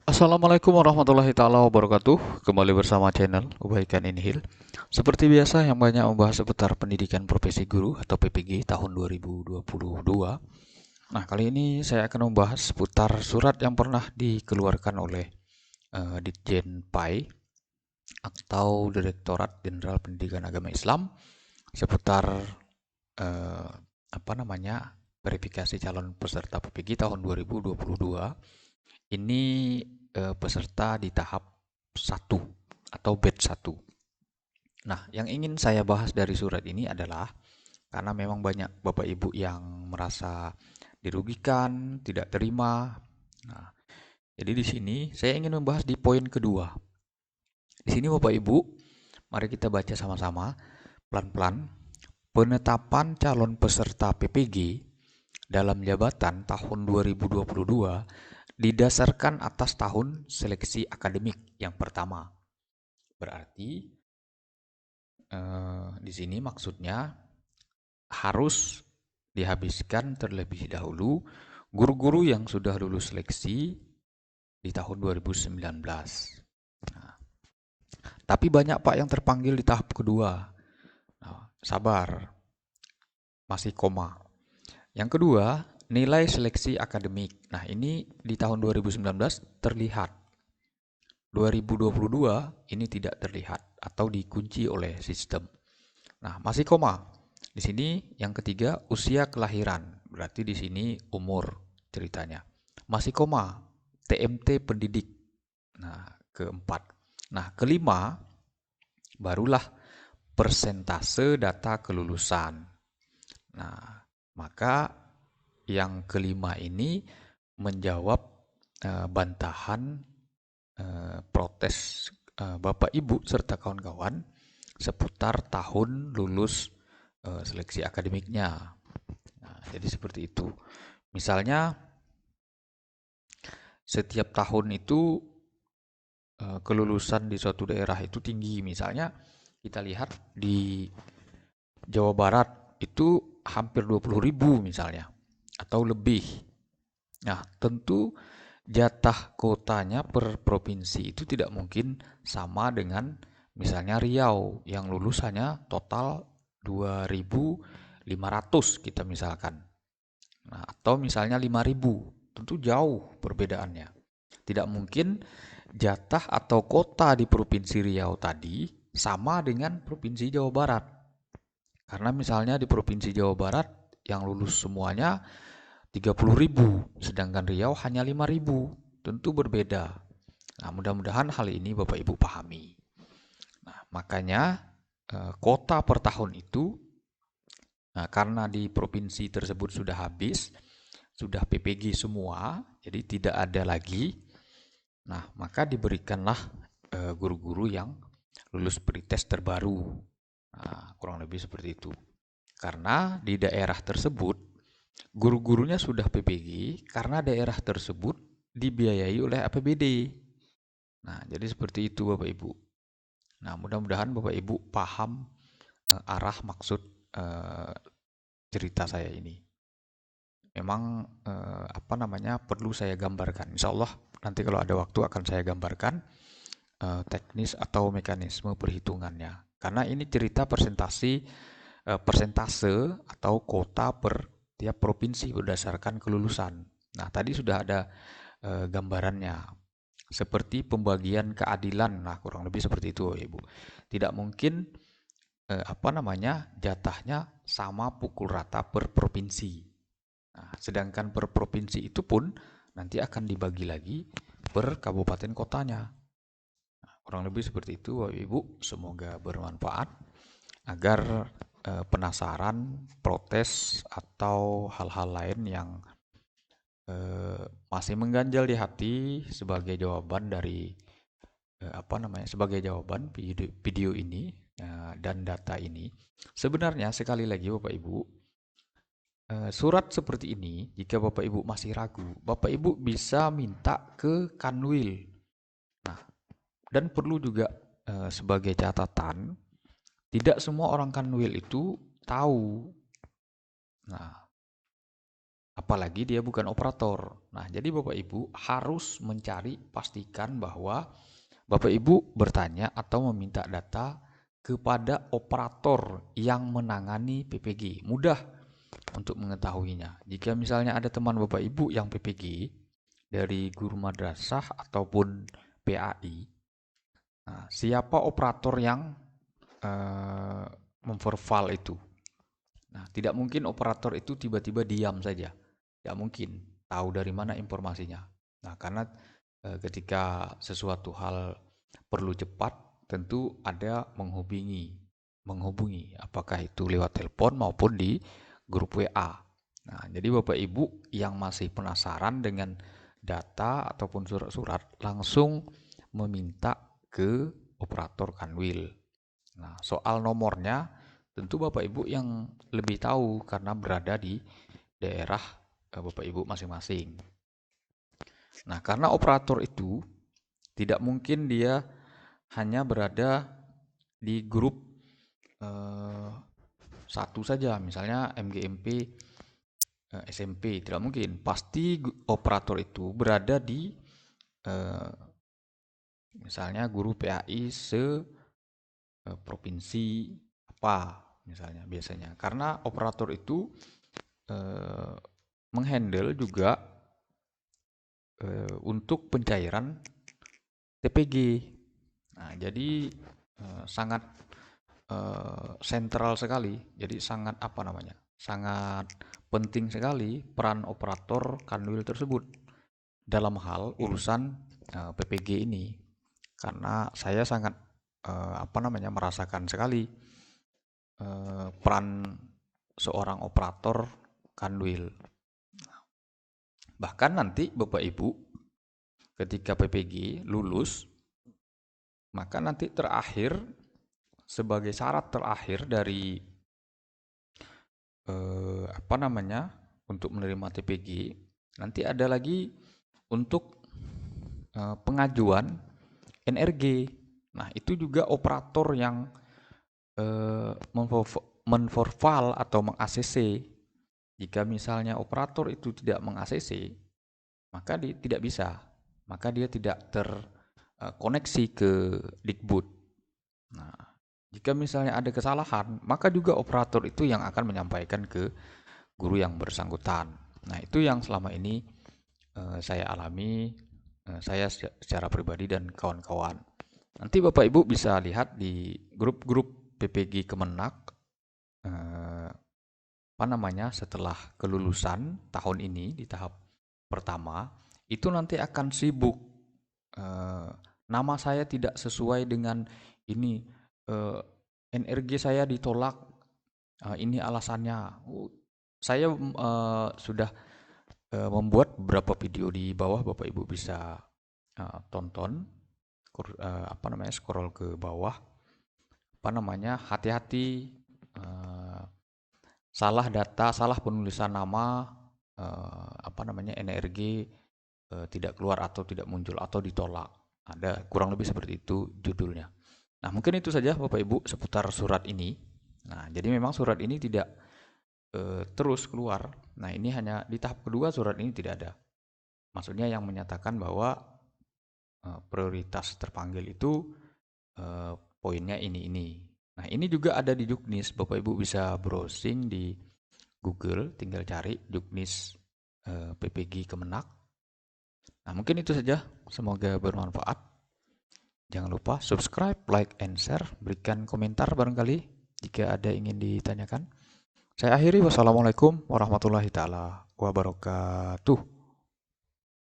Assalamualaikum warahmatullahi taala wabarakatuh. Kembali bersama channel Kebaikan Inhil. Seperti biasa yang banyak membahas seputar pendidikan profesi guru atau PPG tahun 2022. Nah, kali ini saya akan membahas seputar surat yang pernah dikeluarkan oleh Ditjen PAI atau Direktorat Jenderal Pendidikan Agama Islam seputar eh, verifikasi calon peserta PPG tahun 2022. Ini peserta di tahap satu atau batch satu. Nah, yang ingin saya bahas dari surat ini adalah karena memang banyak Bapak Ibu yang merasa dirugikan, tidak terima. Nah, jadi di sini saya ingin membahas di poin kedua. Di sini Bapak Ibu, mari kita baca sama-sama pelan-pelan. Penetapan calon peserta PPG dalam jabatan tahun 2022 didasarkan atas tahun seleksi akademik yang pertama. Berarti di sini maksudnya harus dihabiskan terlebih dahulu guru-guru yang sudah lulus seleksi di tahun 2019. Nah, tapi banyak Pak yang terpanggil di tahap kedua. Nah, sabar, masih koma. Yang kedua, nilai seleksi akademik. Nah, ini di tahun 2019 terlihat. 2022 ini tidak terlihat atau dikunci oleh sistem. Nah, masih koma. Di sini yang ketiga usia kelahiran. Berarti di sini umur ceritanya. Masih koma. TMT pendidik. Nah, keempat. Nah, kelima barulah persentase data kelulusan. Nah, maka yang kelima ini menjawab bantahan protes Bapak Ibu serta kawan-kawan seputar tahun lulus seleksi akademiknya. Nah, jadi seperti itu. Misalnya setiap tahun itu kelulusan di suatu daerah itu tinggi. Misalnya kita lihat di Jawa Barat itu hampir 20.000 misalnya atau lebih. Nah, tentu jatah kotanya per provinsi itu tidak mungkin sama dengan misalnya Riau yang lulusannya total 2.500 kita misalkan. Nah, atau misalnya 5.000, tentu jauh perbedaannya. Tidak mungkin jatah atau kota di Provinsi Riau tadi sama dengan Provinsi Jawa Barat. Karena misalnya di Provinsi Jawa Barat yang lulus semuanya 30.000, sedangkan Riau hanya 5.000. Tentu berbeda. Nah, mudah-mudahan hal ini Bapak Ibu pahami. Nah, makanya kota per tahun itu, nah, karena di provinsi tersebut sudah habis, sudah PPG semua, jadi tidak ada lagi. Nah, maka diberikanlah guru-guru yang lulus pretest terbaru. Nah, kurang lebih seperti itu. Karena di daerah tersebut guru-gurunya sudah PPG karena daerah tersebut dibiayai oleh APBD. Nah, jadi seperti itu Bapak Ibu. Nah, mudah-mudahan Bapak Ibu paham arah maksud eh, cerita saya ini. Memang perlu saya gambarkan. Insya Allah nanti kalau ada waktu akan saya gambarkan teknis atau mekanisme perhitungannya. Karena ini cerita persentase atau kota per tiap provinsi berdasarkan kelulusan. Nah, tadi sudah ada gambarannya. Seperti pembagian keadilan. Nah, kurang lebih seperti itu, Ibu. Tidak mungkin jatahnya sama pukul rata per provinsi. Nah, sedangkan per provinsi itu pun nanti akan dibagi lagi per kabupaten kotanya. Nah, kurang lebih seperti itu, Bapak Ibu. Semoga bermanfaat agar penasaran, protes atau hal-hal lain yang masih mengganjal di hati sebagai jawaban dari sebagai jawaban video ini dan data ini. Sebenarnya sekali lagi Bapak Ibu, surat seperti ini jika Bapak Ibu masih ragu, Bapak Ibu bisa minta ke Kanwil. Nah, dan perlu juga sebagai catatan, tidak semua orang Kanwil itu tahu. Nah, apalagi dia bukan operator. Nah, jadi Bapak Ibu harus mencari, pastikan bahwa Bapak Ibu bertanya atau meminta data kepada operator yang menangani PPG. Mudah untuk mengetahuinya. Jika misalnya ada teman Bapak Ibu yang PPG dari guru madrasah ataupun PAI, nah, siapa operator yang memverval itu? Nah, tidak mungkin operator itu tiba-tiba diam saja. Tidak mungkin tahu dari mana informasinya. Nah, karena ketika sesuatu hal perlu cepat, tentu ada menghubungi, apakah itu lewat telepon maupun di grup WA. Nah, jadi Bapak Ibu yang masih penasaran dengan data ataupun surat-surat, langsung meminta ke operator Kanwil. Nah, soal nomornya tentu Bapak Ibu yang lebih tahu karena berada di daerah Bapak Ibu masing-masing. Nah, karena operator itu tidak mungkin dia hanya berada di grup satu saja, misalnya MGMP SMP, tidak mungkin. Pasti operator itu berada di misalnya guru PAI provinsi apa misalnya biasanya. Karena operator itu menghandle juga untuk pencairan TPG. Nah, jadi sangat sentral sekali. Jadi sangat apa namanya? Sangat penting sekali peran operator Kanwil tersebut dalam hal urusan PPG ini. Karena saya sangat apa namanya merasakan sekali peran seorang operator Kanwil. Bahkan nanti Bapak Ibu ketika PPG lulus, maka nanti terakhir sebagai syarat terakhir dari apa namanya untuk menerima TPG, nanti ada lagi untuk pengajuan NRG. Nah, itu juga operator yang menforval atau meng-ACC. Jika misalnya operator itu tidak meng-ACC, maka dia tidak bisa. Maka dia tidak terkoneksi ke Dikbud. Nah, jika misalnya ada kesalahan, maka juga operator itu yang akan menyampaikan ke guru yang bersangkutan. Nah, itu yang selama ini saya alami, saya secara pribadi dan kawan-kawan. Nanti Bapak Ibu bisa lihat di grup-grup PPG Kemenak, apa namanya, setelah kelulusan tahun ini di tahap pertama, itu nanti akan sibuk. Nama saya tidak sesuai dengan ini, NRG saya ditolak, ini alasannya. Saya sudah membuat beberapa video di bawah, Bapak Ibu bisa tonton, apa namanya, scroll ke bawah, apa namanya, hati-hati salah data, salah penulisan nama, apa namanya, NRG tidak keluar atau tidak muncul atau ditolak. Ada kurang lebih seperti itu judulnya. Nah, mungkin itu saja Bapak Ibu seputar surat ini. Nah, jadi memang surat ini tidak terus keluar. Nah, ini hanya di tahap kedua surat ini tidak ada. Maksudnya yang menyatakan bahwa prioritas terpanggil itu poinnya ini. Nah, ini juga ada di Juknis. Bapak Ibu bisa browsing di Google, tinggal cari Juknis PPG Kemenak. Nah, mungkin itu saja. Semoga bermanfaat. Jangan lupa subscribe, like, and share. Berikan komentar barangkali jika ada ingin ditanyakan. Saya akhiri. Wassalamualaikum warahmatullahi taala wabarakatuh.